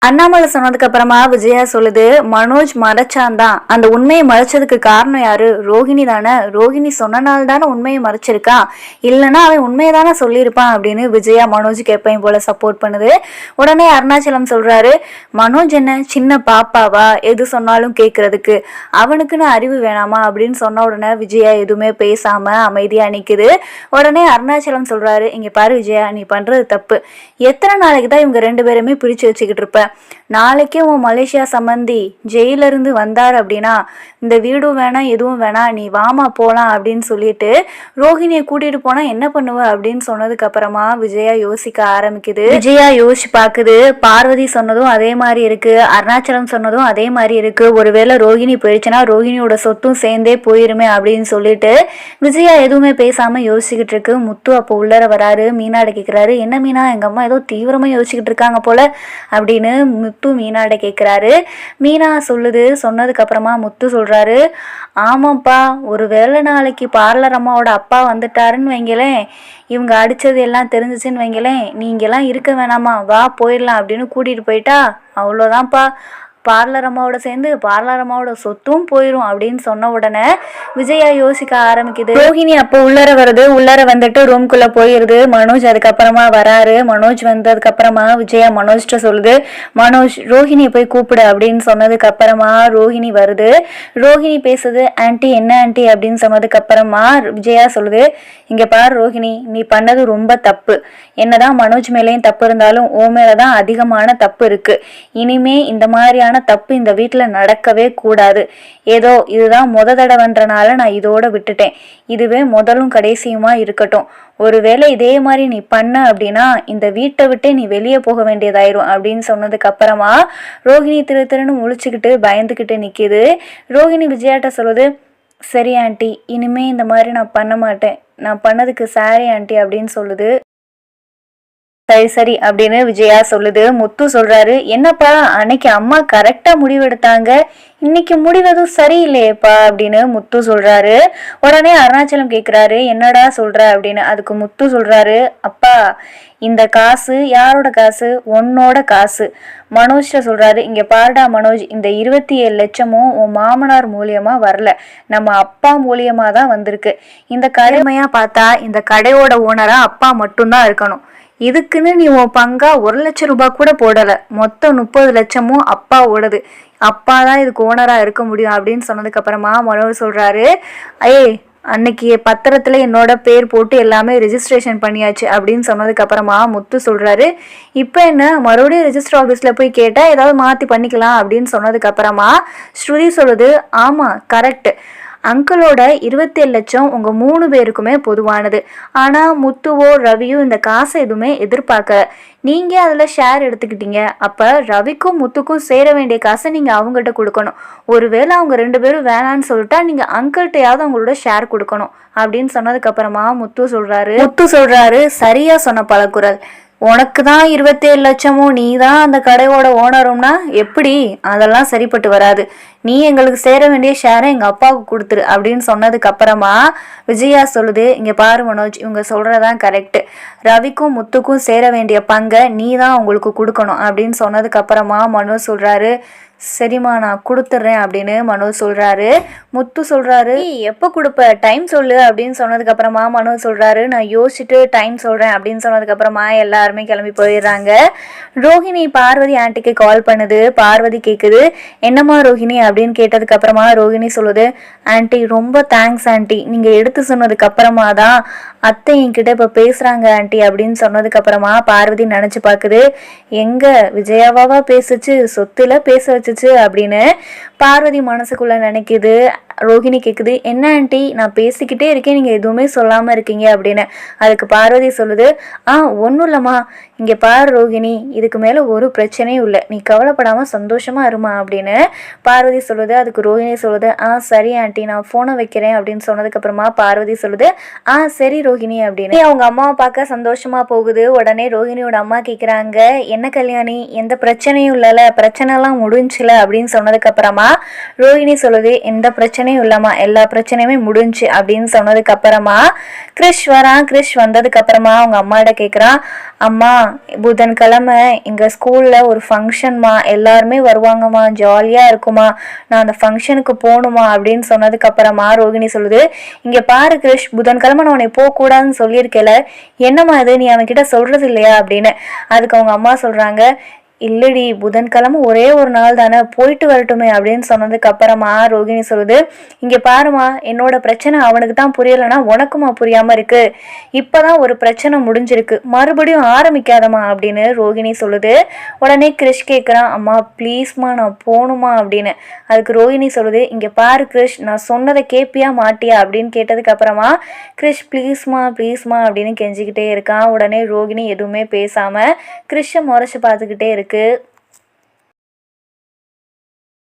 அண்ணாமலை சொன்னதுக்கு அப்புறமா விஜயா சொல்லுது, மனோஜ் மறைச்சான் தான். அந்த உண்மையை மறைச்சதுக்கு காரணம் யாரு? ரோஹிணி தானே. ரோஹிணி சொன்னனால தானே உண்மையை மறைச்சிருக்கான். இல்லைன்னா அவன் உண்மையை தானே சொல்லியிருப்பான் அப்படின்னு விஜயா மனோஜுக்கு எப்பயும் போல சப்போர்ட் பண்ணுது. உடனே அருணாச்சலம் சொல்றாரு, மனோஜ் என்ன சின்ன பாப்பாவா, எது சொன்னாலும் கேட்கறதுக்கு, அவனுக்குன்னு அறிவு வேணாமா அப்படின்னு சொன்ன உடனே விஜயா எதுவுமே பேசாம அமைதியா நிக்குது. உடனே அருணாச்சலம் சொல்றாரு, இங்க பாரு விஜயா, நீ பண்றது தப்பு. எத்தனை நாளைக்கு தான் இவங்க ரெண்டு பேருமே பிரிச்சு வச்சுக்கிட்டு இருப்ப? நாளைக்கே உன் மலேசியா சம்பந்தி ஜெயில இருந்து வந்தார் அப்படின்னா இந்த வீடும் வேணாம் எதுவும் வேணாம், நீ வாமா போலாம் அப்படின்னு சொல்லிட்டு ரோஹிணியை கூட்டிட்டு போனா என்ன பண்ணுவ அப்படின்னு சொன்னதுக்கு அப்புறமா விஜயா யோசிக்க ஆரம்பிக்குது. விஜயா யோசிச்சு பாக்குது, பார்வதி சொன்னதும் அதே மாதிரி இருக்கு, அருணாச்சலம் சொன்னதும் அதே மாதிரி இருக்கு. ஒருவேளை ரோஹிணி போயிடுச்சுன்னா ரோஹிணியோட சொத்தும் சேர்ந்தே போயிருமே அப்படின்னு சொல்லிட்டு விஜயா எதுவுமே பேசாம யோசிச்சுக்கிட்டு இருக்கு. முத்து அப்போ உள்ளர வராரு. மீனாட கேட்கிறாரு, என்ன மீனா, எங்க அம்மா ஏதோ தீவிரமா யோசிச்சுக்கிட்டு இருக்காங்க போல அப்படின்னு முத்து மீனாட கேட்கிறாரு. மீனா சொன்னதுக்கு அப்புறமா முத்து சொல்றாரு, ஆமாப்பா, ஒருவேளை நாளைக்கு பார்லர் அம்மாவோட அப்பா வந்துட்டாருன்னு வைங்களேன், இவங்க அடிச்சது எல்லாம் தெரிஞ்சிச்சுன்னு வைங்களேன், நீங்கெல்லாம் இருக்க வேணாமா, வா போயிடலாம் அப்படின்னு கூட்டிட்டு போயிட்டா அவ்வளோதான்ப்பா, பார்லர் அம்மாவோட சேர்ந்து பார்லர் அம்மாவோட சொத்தும் போயிடும் அப்படின்னு சொன்ன உடனே விஜயா யோசிக்க ஆரம்பிக்குது. ரோஹிணி அப்போ உள்ளர வருது. உள்ளர வந்துட்டு ரூம்குள்ள போயிருது. மனோஜ் அதுக்கப்புறமா வராரு. மனோஜ் வந்ததுக்கு அப்புறமா விஜயா மனோஜ்கிட்ட சொல்லுது, மனோஜ் ரோஹிணியை போய் கூப்பிடு அப்படின்னு சொன்னதுக்கு அப்புறமா ரோஹிணி வருது. ரோஹிணி பேசுது, ஆன்ட்டி என்ன ஆன்ட்டி அப்படின்னு சொன்னதுக்கு அப்புறமா விஜயா சொல்லுது, இங்க பாரு ரோஹிணி, நீ பண்ணது ரொம்ப தப்பு. என்னதான் மனோஜ் மேலேயும் தப்பு இருந்தாலும் ஓ மேலதான் அதிகமான தப்பு இருக்கு. இனிமே இந்த மாதிரியான தப்பு இந்த வீட்டுல நடக்கவே கூடாது. ஏதோ இதுதான் தடவைன்றனால நான் இதோட விட்டுட்டேன். இதுவே முதலும் கடைசியுமா இருக்கட்டும். ஒருவேளை இதே மாதிரி நீ பண்ண அப்படின்னா இந்த வீட்டை விட்டே நீ வெளியே போக வேண்டியதாயிரும் அப்படின்னு சொன்னதுக்கு அப்புறமா ரோஹிணி திருன்னு முழிச்சுக்கிட்டு பயந்துக்கிட்டு நிக்குது. ரோஹிணி விஜயாட்ட சொல்லுது, சரி ஆண்டி, இனிமே இந்த மாதிரி நான் பண்ண மாட்டேன், நான் பண்ணதுக்கு சாரி ஆண்டி அப்படின்னு சொல்லுது. சரி சரி அப்படின்னு விஜயா சொல்லுது. முத்து சொல்றாரு, என்னப்பா அன்னைக்கு அம்மா கரெக்டா முடிவெடுத்தாங்க, இன்னைக்கு முடிவதும் சரியில்லையேப்பா அப்படின்னு முத்து சொல்றாரு. உடனே அருணாச்சலம் கேக்குறாரு, என்னடா சொல்ற அப்படின்னு. அதுக்கு முத்து சொல்றாரு, அப்பா இந்த காசு யாரோட காசு? உன்னோட காசு. மனோஜ் சொல்றாரு, இங்க பாருடா மனோஜ், இந்த 27 லட்சமும் உன் மாமனார் மூலியமா வரல, நம்ம அப்பா மூலியமா தான் வந்திருக்கு. இந்த கடைமையா பார்த்தா இந்த கடையோட ஓனரா அப்பா மட்டும்தான் இருக்கணும். இதுக்குன்னு நீ உன் பங்கா 1 லட்சம் ரூபாய் கூட போடல, மொத்தம் 30 லட்சமும் அப்பா ஓடுது. அப்பா தான் இதுக்கு ஓனரா இருக்க முடியும் அப்படின்னு சொன்னதுக்கு அப்புறமா மனோஜ் சொல்றாரு, அன்னைக்கு பத்திரத்துல என்னோட பேர் போட்டு எல்லாமே ரெஜிஸ்ட்ரேஷன் பண்ணியாச்சு அப்படின்னு சொன்னதுக்கு அப்புறமா முத்து சொல்றாரு, இப்போ என்ன மறுபடியும் ரெஜிஸ்டர் ஆஃபீஸ்ல போய் கேட்டா ஏதாவது மாத்தி பண்ணிக்கலாம் அப்படின்னு சொன்னதுக்கு அப்புறமா ஸ்ருதி சொல்லுது, ஆமா கரெக்ட், அங்கிளோட 27 லட்சம் உங்க 3 பேருக்குமே பொதுவானது. ஆனா முத்துவோ ரவியோ இந்த காசை எதுவுமே எதிர்பார்க்கல, நீங்க அதுல ஷேர் எடுத்துக்கிட்டீங்க. அப்ப ரவிக்கும் முத்துக்கும் சேர வேண்டிய காசை நீங்க அவங்ககிட்ட கொடுக்கணும். ஒருவேளை அவங்க 2 பேரும் வேணான்னு சொல்லிட்டா நீங்க அங்கிள்கிட்டயாவது அவங்களோட ஷேர் கொடுக்கணும் அப்படின்னு சொன்னதுக்கு அப்புறமா முத்து சொல்றாரு, சரியா சொன்ன பலகுரல், உனக்கு தான் 27 லட்சமும் நீ தான் அந்த கடையோட ஓனரும்னா எப்படி? அதெல்லாம் சரிப்பட்டு வராது. நீ எங்களுக்கு சேர வேண்டிய ஷேரை எங்க அப்பாவுக்கு கொடுத்துரு அப்படின்னு சொன்னதுக்கு அப்புறமா விஜயா சொல்லுது, இங்க பாரு மனோஜ், இவங்க சொல்றதான் கரெக்ட், ரவிக்கும் முத்துக்கும் சேர வேண்டிய பங்கை நீ தான் அவங்களுக்கு கொடுக்கணும் அப்படின்னு சொன்னதுக்கு அப்புறமா மனோஜ் சொல்றாரு, சரிம்மா நான் கொடுத்துட்றேன் அப்படின்னு மனோஜ் சொல்றாரு. முத்து சொல்றாரு, எப்போ கொடுப்ப, டைம் சொல்லு அப்படின்னு சொன்னதுக்கு அப்புறமா மனோஜ் சொல்றாரு, நான் யோசிச்சுட்டு டைம் சொல்றேன் அப்படின்னு சொன்னதுக்கு அப்புறமா எல்லாருமே கிளம்பி போயிடுறாங்க. ரோஹிணி பார்வதி ஆண்டிக்கு கால் பண்ணுது. பார்வதி கேக்குது, என்னம்மா ரோஹிணி அப்படின்னு கேட்டதுக்கு அப்புறமா ரோஹிணி சொல்லுது, ஆண்டி ரொம்ப தேங்க்ஸ் ஆண்டி, நீங்க எடுத்து சொன்னதுக்கு அப்புறமா தான் அத்தை என்கிட்ட இப்ப பேசுறாங்க ஆண்டி அப்படின்னு சொன்னதுக்கு அப்புறமா பார்வதி நினைச்சு பாக்குது, எங்க விஜயாவாவா பேசுச்சு, சொத்துல பேச வச்சுச்சு அப்படின்னு பார்வதி மனசுக்குள்ள நினைக்குது. ரோஹிணி கேக்குது, என்ன ஆண்டி நான் பேசிக்கிட்டே இருக்கேன், நீங்க எதுவுமே சொல்லாம இருக்கீங்க அப்படின்னு. அதுக்கு பார்வதி சொல்லுது, ஒன்றும் இல்லம்மா, இங்க பாரு ரோஹிணி, இதுக்கு மேல ஒரு பிரச்சனையும் இல்லை, நீ கவலைப்படாம சந்தோஷமா இருமா அப்படின்னு பார்வதி சொல்லுது. அதுக்கு ரோஹிணி சொல்லுது, சரி ஆண்டி நான் போனை வைக்கிறேன் அப்படின்னு சொன்னதுக்கு அப்புறமா பார்வதி சொல்லுது, சரி ரோஹிணி அப்படின்னு அவங்க அம்மாவை பார்க்க சந்தோஷமா போகுது. உடனே ரோஹிணியோட அம்மா கேக்குறாங்க, என்ன கல்யாணி எந்த பிரச்சனையும் இல்லைல்ல, பிரச்சனை எல்லாம் முடிஞ்சுல அப்படின்னு சொன்னதுக்கு அப்புறமா ரோஹிணி சொல்லுது, எந்த பிரச்சனை பிரச்சனையும் இல்லைம்மா, எல்லா பிரச்சனையுமே முடிஞ்சு அப்படின்னு சொன்னதுக்கு அப்புறமா கிறிஷ் வரான். கிறிஷ் வந்ததுக்கு அப்புறமா அவங்க அம்மாட்ட கேட்குறான், அம்மா புதன்கிழமை எங்கள் ஸ்கூலில் ஒரு ஃபங்க்ஷன்மா, எல்லாருமே வருவாங்கம்மா, ஜாலியாக இருக்குமா, நான் அந்த ஃபங்க்ஷனுக்கு போகணுமா அப்படின்னு சொன்னதுக்கு அப்புறமா ரோகிணி சொல்லுது, இங்கே பாரு கிறிஷ், புதன்கிழமை நான் உன்னை போகக்கூடாதுன்னு சொல்லியிருக்கேல, என்னம்மா இது நீ அவன்கிட்ட சொல்கிறது இல்லையா அப்படின்னு. அதுக்கு அவங்க அம்மா சொல்கிறாங்க, இல்லடி புதன்கிழமை ஒரே ஒரு நாள் தானே, போயிட்டு வரட்டுமே அப்படின்னு சொன்னதுக்கு அப்புறமா ரோகிணி சொல்லுது, இங்கே பாருமா, என்னோட பிரச்சனை அவனுக்கு தான் புரியலைன்னா உனக்குமா புரியாமல் இருக்கு, இப்போதான் ஒரு பிரச்சனை முடிஞ்சிருக்கு, மறுபடியும் ஆரம்பிக்காதம்மா அப்படின்னு ரோகிணி சொல்லுது. உடனே கிறிஷ் கேட்குறான், அம்மா ப்ளீஸ்மா நான் போகணுமா அப்படின்னு. அதுக்கு ரோகிணி சொல்லுது, இங்கே பாரு கிறிஷ், நான் சொன்னதை கேட்பியா மாட்டியா அப்படின்னு கேட்டதுக்கு அப்புறமா கிறிஷ் ப்ளீஸ்மா ப்ளீஸ்மா அப்படின்னு கெஞ்சிக்கிட்டே இருக்கான். உடனே ரோகிணி எதுவுமே பேசாமல் கிறிஷை முறைச்சி பார்த்துக்கிட்டே இருக்கு.